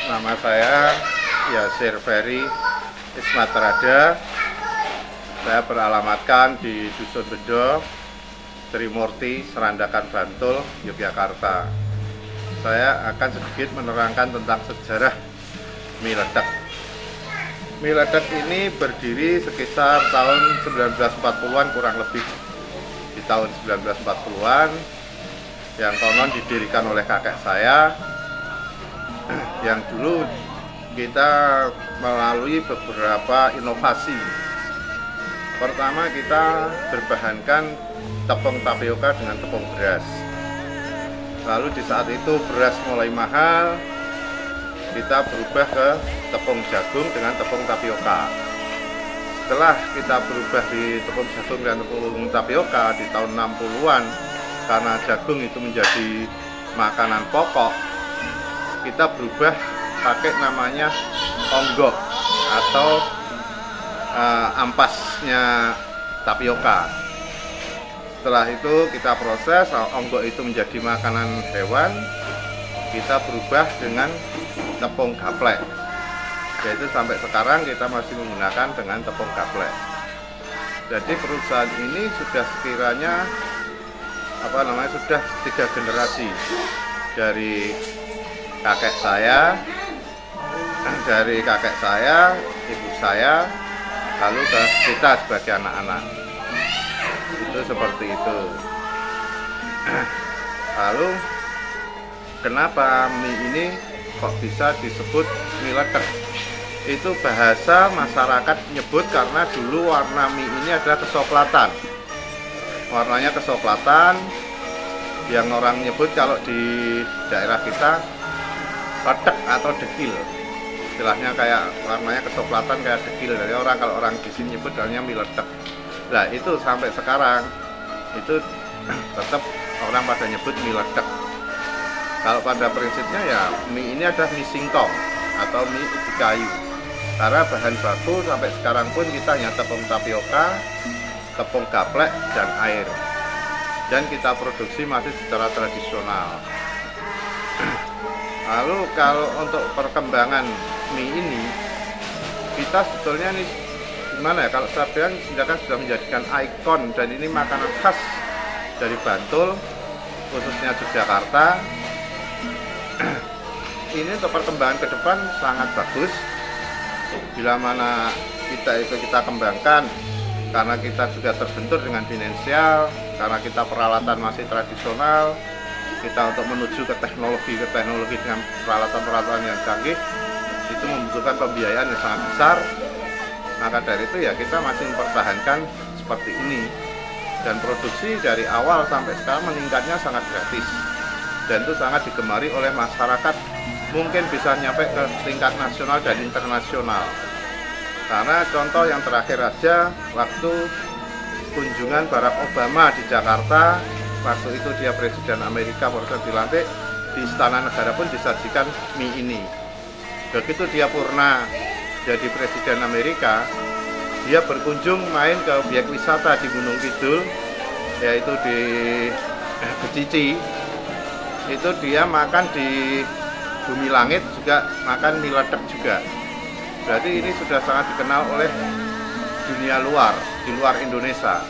Nama saya Yasir Ferry Ismatrada. Saya beralamatkan di Dusun Bedo, Trimurti, Serandakan, Bantul, Yogyakarta. Saya akan sedikit menerangkan tentang sejarah mie letek. Mie letek ini berdiri sekitar tahun 1940-an kurang lebih. Di tahun 1940-an yang konon didirikan oleh kakek saya, yang dulu kita melalui beberapa inovasi. Pertama, kita berbahankan tepung tapioka dengan tepung beras. Lalu di saat itu beras mulai mahal, kita berubah ke tepung jagung dengan tepung tapioka. Setelah kita berubah di tepung jagung dan tepung tapioka di tahun 60-an, karena jagung itu menjadi makanan pokok, kita berubah pakai namanya onggok atau ampasnya tapioka. Setelah itu kita proses, onggok itu menjadi makanan hewan, kita berubah dengan tepung gaplek. Yaitu sampai sekarang kita masih menggunakan dengan tepung gaplek. Jadi perusahaan ini sudah sekiranya sudah 3 generasi, dari kakek saya, ibu saya, lalu ke kita sebagai anak-anak. Itu seperti itu. Lalu kenapa mie ini kok bisa disebut mie letek? Itu bahasa masyarakat nyebut karena dulu warna mie ini adalah kecoklatan. Warnanya kecoklatan, yang orang nyebut kalau di daerah kita letek atau dekil. Istilahnya kayak warnanya kecoklatan kayak dekil. Jadi kalau orang di sini nyebut namanya mie letek. Nah, itu sampai sekarang itu tetap orang pada nyebut mie letek. Kalau pada prinsipnya ya mie ini adalah mie singkong atau mie ubi kayu. Karena bahan baku sampai sekarang pun kita hanya tepung tapioka, tepung gaplek, dan air. Dan kita produksi masih secara tradisional. Lalu kalau untuk perkembangan mie ini, kita sebetulnya nih gimana ya, kalau saya bilang sudah menjadikan ikon, dan ini makanan khas dari Bantul, khususnya Yogyakarta. Ini untuk perkembangan ke depan sangat bagus. Bila mana kita kembangkan, karena kita juga terbentur dengan finansial, karena kita peralatan masih tradisional, kita untuk menuju ke teknologi dengan peralatan-peralatan yang canggih, itu membutuhkan pembiayaan yang sangat besar. Maka dari itu ya kita masih mempertahankan seperti ini, dan produksi dari awal sampai sekarang meningkatnya sangat gratis, dan itu sangat digemari oleh masyarakat, mungkin bisa nyampe ke tingkat nasional dan internasional. Karena contoh yang terakhir aja, waktu kunjungan Barack Obama di Jakarta, waktu itu dia Presiden Amerika baru dilantik, di Istana Negara pun disajikan mie ini. Begitu dia purna jadi Presiden Amerika, dia berkunjung main ke objek wisata di Gunung Kidul, yaitu di Becici. Itu dia makan di Bumi Langit, juga makan mie letek juga. Berarti ini sudah sangat dikenal oleh dunia luar, di luar Indonesia.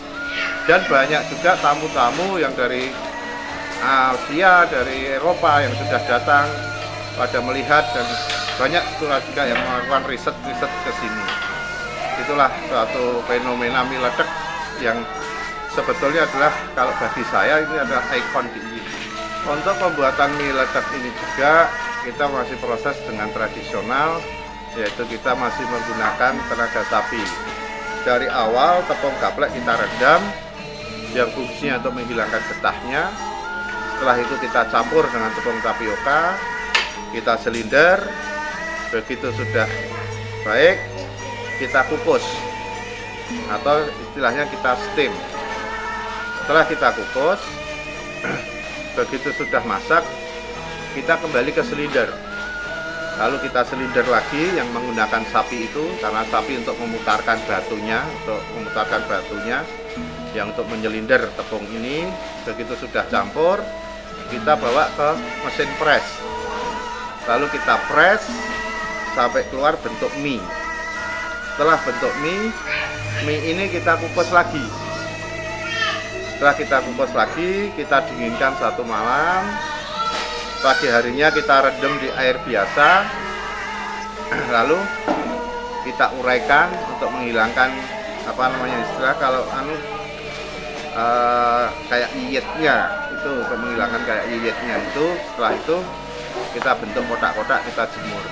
Dan banyak juga tamu-tamu yang dari Asia, dari Eropa yang sudah datang pada melihat, dan banyak juga yang melakukan riset ke sini. Itulah suatu fenomena mie letek yang sebetulnya adalah, kalau bagi saya ini adalah ikon di ini. Untuk pembuatan mie letek ini juga kita masih proses dengan tradisional, yaitu kita masih menggunakan tenaga sapi. Dari awal tepung gaplek kita rendam, yang fungsinya untuk menghilangkan getahnya. Setelah itu kita campur dengan tepung tapioka, kita silinder. Begitu sudah baik, kita kukus, atau istilahnya kita steam. Setelah kita kukus, begitu sudah masak, kita kembali ke silinder. Lalu kita silinder lagi yang menggunakan sapi itu, karena sapi untuk memutarkan batunya, yang untuk menyelinder tepung ini. Begitu sudah campur, kita bawa ke mesin press. lalu kita press sampai keluar bentuk mie. Setelah bentuk mie ini kita kukus lagi. Setelah kita kukus lagi, kita dinginkan 1 malam. Pagi harinya kita rendam di air biasa, lalu kita uraikan untuk menghilangkan istilah kalau kayak iyetnya, itu untuk menghilangkan kayak iyetnya itu. Setelah itu kita bentuk kotak-kotak, kita jemur.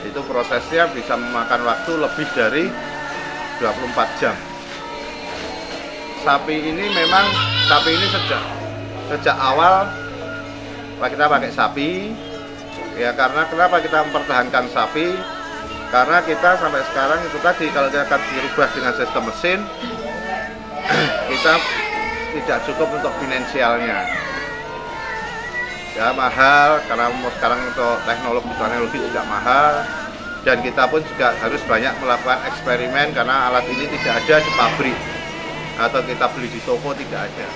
Itu prosesnya bisa memakan waktu lebih dari 24 jam. Sapi ini sejak awal kita pakai sapi ya, karena kenapa kita mempertahankan sapi, karena kita sampai sekarang itu tadi, kalau kita akan dirubah dengan sistem mesin kita tidak cukup untuk finansialnya ya, mahal, karena sekarang untuk teknologi juga mahal, dan kita pun juga harus banyak melakukan eksperimen karena alat ini tidak ada di pabrik atau kita beli di toko, tidak ada.